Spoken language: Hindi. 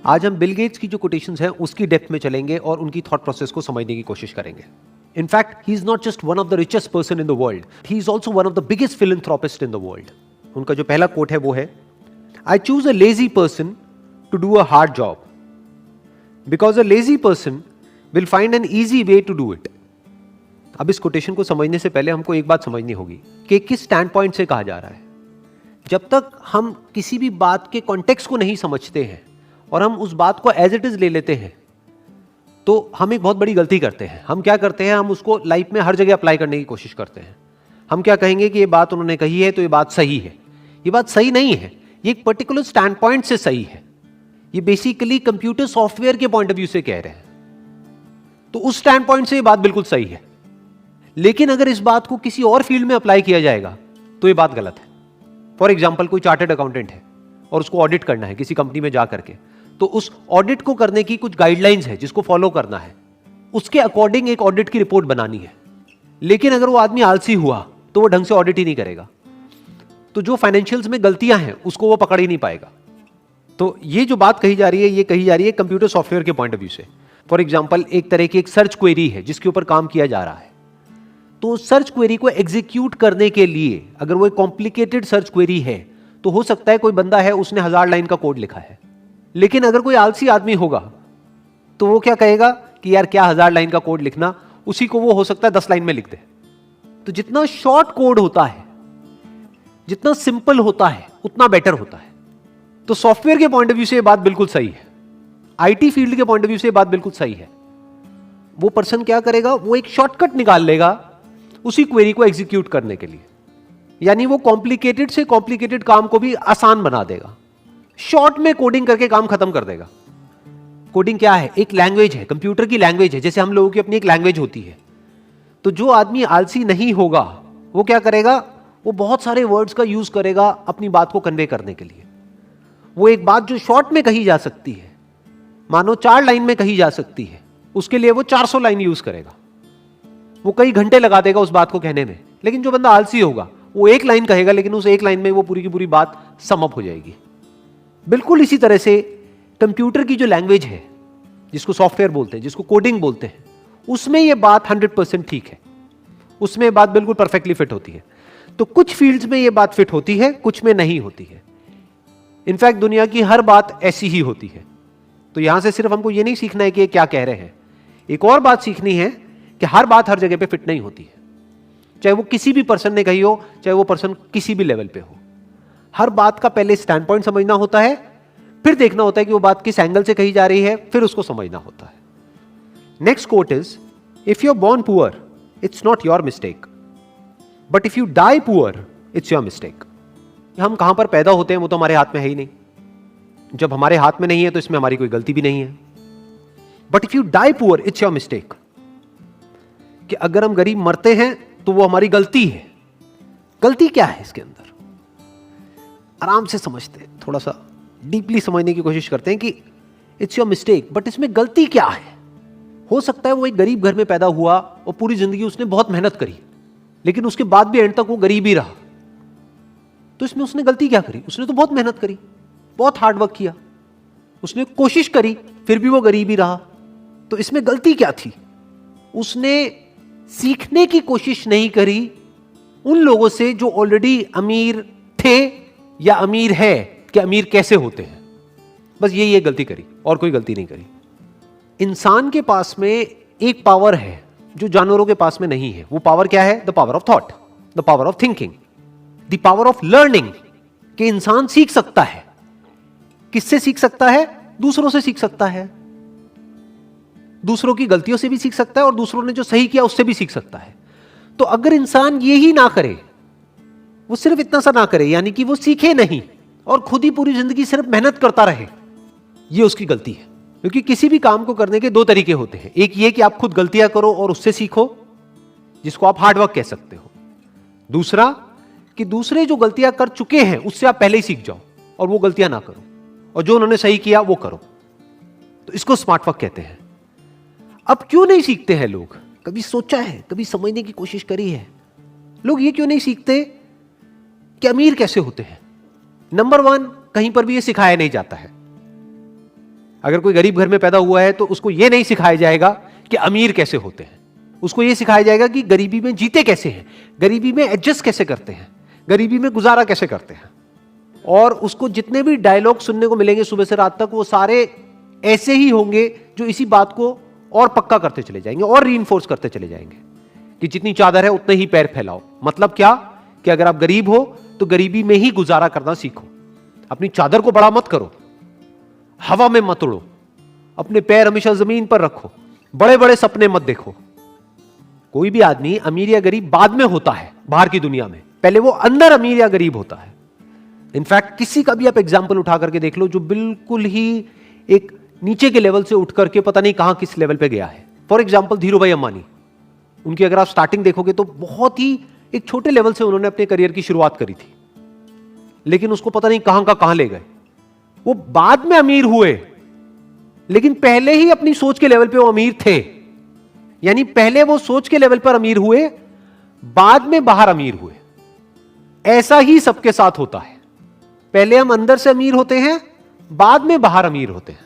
आज हम बिल गेट्स की जो कोटेशंस हैं उसकी डेप्थ में चलेंगे और उनकी थॉट प्रोसेस को समझने की कोशिश करेंगे. In fact, he is not just one of the richest person in the world. He is also one of the biggest philanthropist in the world. उनका जो पहला कोट है वो है, I choose a lazy person to do a hard job because a lazy person will find an easy way to do it. अब इस कोटेशन को समझने से पहले हमको एक बात समझनी होगी कि किस स्टैंड पॉइंट से कहा जा रहा है. जब तक हम किसी भी बात के कॉन्टेक्स्ट को नहीं समझते हैं और हम उस बात को एज इट इज ले लेते हैं तो हम एक बहुत बड़ी गलती करते हैं. हम क्या करते हैं, हम उसको लाइफ में हर जगह अप्लाई करने की कोशिश करते हैं. हम क्या कहेंगे कि ये बात उन्होंने कही है तो ये बात सही है. ये बात सही नहीं है, ये एक पर्टिकुलर स्टैंड पॉइंट से सही है. ये बेसिकली कंप्यूटर सॉफ्टवेयर के पॉइंट ऑफ व्यू से कह रहे हैं, तो उस स्टैंड पॉइंट से ये बात बिल्कुल सही है. लेकिन अगर इस बात को किसी और फील्ड में अप्लाई किया जाएगा तो ये बात गलत है. फॉर एग्जाम्पल, कोई चार्टर्ड अकाउंटेंट है और उसको ऑडिट करना है किसी कंपनी में जा करके, तो उस ऑडिट को करने की कुछ गाइडलाइंस है जिसको फॉलो करना है. उसके अकॉर्डिंग एक ऑडिट की रिपोर्ट बनानी है. लेकिन अगर वो आदमी आलसी हुआ तो वो ढंग से ऑडिट ही नहीं करेगा, तो जो फाइनेंशियल्स में गलतियां हैं उसको वो पकड़ ही नहीं पाएगा. तो ये जो बात कही जा रही है, ये कही जा रही है कंप्यूटर सॉफ्टवेयर के पॉइंट ऑफ व्यू से. फॉर एग्जाम्पल, एक तरह की एक सर्च क्वेरी है जिसके ऊपर काम किया जा रहा है. तो सर्च क्वेरी को एग्जीक्यूट करने के लिए, अगर वो एक कॉम्प्लिकेटेड सर्च क्वेरी है, तो हो सकता है कोई बंदा है उसने 1000 लाइन का कोड लिखा है. लेकिन अगर कोई आलसी आदमी होगा तो वो क्या कहेगा कि यार क्या 1000 लाइन का कोड लिखना, उसी को वो हो सकता है 10 लाइन में लिख दे. तो जितना शॉर्ट कोड होता है, जितना सिंपल होता है, उतना बेटर होता है. तो सॉफ्टवेयर के पॉइंट ऑफ व्यू से ये बात बिल्कुल सही है. आईटी फील्ड के पॉइंट ऑफ व्यू से ये बात बिल्कुल सही है. वो पर्सन क्या करेगा, वो एक शॉर्टकट निकाल लेगा उसी क्वेरी को एग्जीक्यूट करने के लिए. यानी वो कॉम्प्लिकेटेड से कॉम्प्लिकेटेड काम को भी आसान बना देगा. शॉर्ट में कोडिंग करके काम खत्म कर देगा. कोडिंग क्या है? एक लैंग्वेज है, कंप्यूटर की लैंग्वेज है. जैसे हम लोगों की अपनी एक लैंग्वेज होती है. तो जो आदमी आलसी नहीं होगा वो क्या करेगा, वो बहुत सारे वर्ड्स का यूज करेगा अपनी बात को कन्वे करने के लिए. वो एक बात जो शॉर्ट में कही जा सकती है, मानो 4 लाइन में कही जा सकती है, उसके लिए वो 400 लाइन यूज करेगा. वो कई घंटे लगा देगा उस बात को कहने में. लेकिन जो बंदा आलसी होगा वो एक लाइन कहेगा, लेकिन उस एक लाइन में वो पूरी की पूरी बात सम अप हो जाएगी. बिल्कुल इसी तरह से कंप्यूटर की जो लैंग्वेज है, जिसको सॉफ्टवेयर बोलते हैं, जिसको कोडिंग बोलते हैं, उसमें ये बात 100% ठीक है. उसमें बात बिल्कुल परफेक्टली फिट होती है. तो कुछ फील्ड्स में ये बात फिट होती है, कुछ में नहीं होती है. इनफैक्ट दुनिया की हर बात ऐसी ही होती है. तो यहां से सिर्फ हमको ये नहीं सीखना है कि ये क्या कह रहे हैं, एक और बात सीखनी है कि हर बात हर जगह पे फिट नहीं होती है. चाहे वो किसी भी पर्सन ने कही हो, चाहे वो पर्सन किसी भी लेवल पे हो. हर बात का पहले स्टैंड पॉइंट समझना होता है, फिर देखना होता है कि वो बात किस एंगल से कही जा रही है, फिर उसको समझना होता है. Next quote is, if you are born poor it's not your mistake, but if you die poor it's your mistake. हम कहां पर पैदा होते हैं वो तो हमारे हाथ में है ही नहीं. जब हमारे हाथ में नहीं है तो इसमें हमारी कोई गलती भी नहीं है. But if you die poor it's your mistake, कि अगर हम गरीब मरते हैं तो वो हमारी गलती है. गलती क्या है इसके अंदर, आराम से समझते हैं, थोड़ा सा डीपली समझने की कोशिश करते हैं कि इट्स योर मिस्टेक, बट इसमें गलती क्या है. हो सकता है वो एक गरीब घर में पैदा हुआ और पूरी जिंदगी उसने बहुत मेहनत करी, लेकिन उसके बाद भी एंड तक वो गरीब ही रहा. तो इसमें उसने गलती क्या करी? उसने तो बहुत मेहनत करी, बहुत हार्ड वर्क किया, उसने कोशिश करी, फिर भी वो गरीब ही रहा. तो इसमें गलती क्या थी? उसने सीखने की कोशिश नहीं करी उन लोगों से जो ऑलरेडी अमीर थे या अमीर है, कि अमीर कैसे होते हैं. बस यही गलती करी और कोई गलती नहीं करी. इंसान के पास में एक पावर है जो जानवरों के पास में नहीं है. वो पावर क्या है? The power of thought, the power of thinking, the power of learning. कि इंसान सीख सकता है. किससे सीख सकता है? दूसरों से सीख सकता है. दूसरों की गलतियों से भी सीख सकता है और दूसरों ने जो सही किया उससे भी सीख सकता है. तो अगर इंसान ये ही ना करे, वो सिर्फ इतना सा ना करे, यानी कि वो सीखे नहीं और खुद ही पूरी जिंदगी सिर्फ मेहनत करता रहे, ये उसकी गलती है. क्योंकि किसी भी काम को करने के 2 तरीके होते हैं. एक ये कि आप खुद गलतियां करो और उससे सीखो, जिसको आप हार्डवर्क कह सकते हो. दूसरा कि दूसरे जो गलतियां कर चुके हैं उससे आप पहले ही सीख जाओ और वो गलतियां ना करो, और जो उन्होंने सही किया वो करो. तो इसको स्मार्ट वर्क कहते हैं. अब क्यों नहीं सीखते हैं लोग? कभी सोचा है, कभी समझने की कोशिश करी है, लोग ये क्यों नहीं सीखते कि अमीर कैसे होते हैं? नंबर 1, कहीं पर भी ये सिखाया नहीं जाता है. अगर कोई गरीब घर में पैदा हुआ है तो उसको यह नहीं सिखाया जाएगा कि अमीर कैसे होते हैं, उसको यह सिखाया जाएगा कि गरीबी में जीते कैसे हैं, गरीबी में एडजस्ट कैसे करते हैं, गरीबी में गुजारा कैसे करते हैं। और उसको जितने भी डायलॉग सुनने को मिलेंगे सुबह से रात तक, वो सारे ऐसे ही होंगे जो इसी बात को और पक्का करते चले जाएंगे और रीइंफोर्स करते चले जाएंगे कि जितनी चादर है उतने ही पैर फैलाओ। मतलब क्या कि अगर आप गरीब हो तो गरीबी में ही गुजारा करना सीखो, अपनी चादर को बड़ा मत करो, हवा में मत उड़ो, अपने पैर हमेशा जमीन पर रखो, बड़े बड़े सपने मत देखो। कोई भी आदमी अमीर या गरीब बाद में होता है बाहर की दुनिया में, पहले वो अंदर अमीर या गरीब होता है। इनफैक्ट किसी का भी आप एग्जाम्पल उठा करके देख लो जो बिल्कुल ही एक नीचे के लेवल से उठ करके पता नहीं कहां किस लेवल पे गया है। फॉर एग्जाम्पल धीरूभाई अंबानी, उनकी अगर आप स्टार्टिंग देखोगे तो बहुत ही एक छोटे लेवल से उन्होंने अपने करियर की शुरुआत करी थी, लेकिन उसको पता नहीं कहां का कहां ले गए। वो बाद में अमीर हुए, लेकिन पहले ही अपनी सोच के लेवल पे वो अमीर थे। यानी पहले वो सोच के लेवल पर अमीर हुए, बाद में बाहर अमीर हुए। ऐसा ही सबके साथ होता है, पहले हम अंदर से अमीर होते हैं, बाद में बाहर अमीर होते हैं।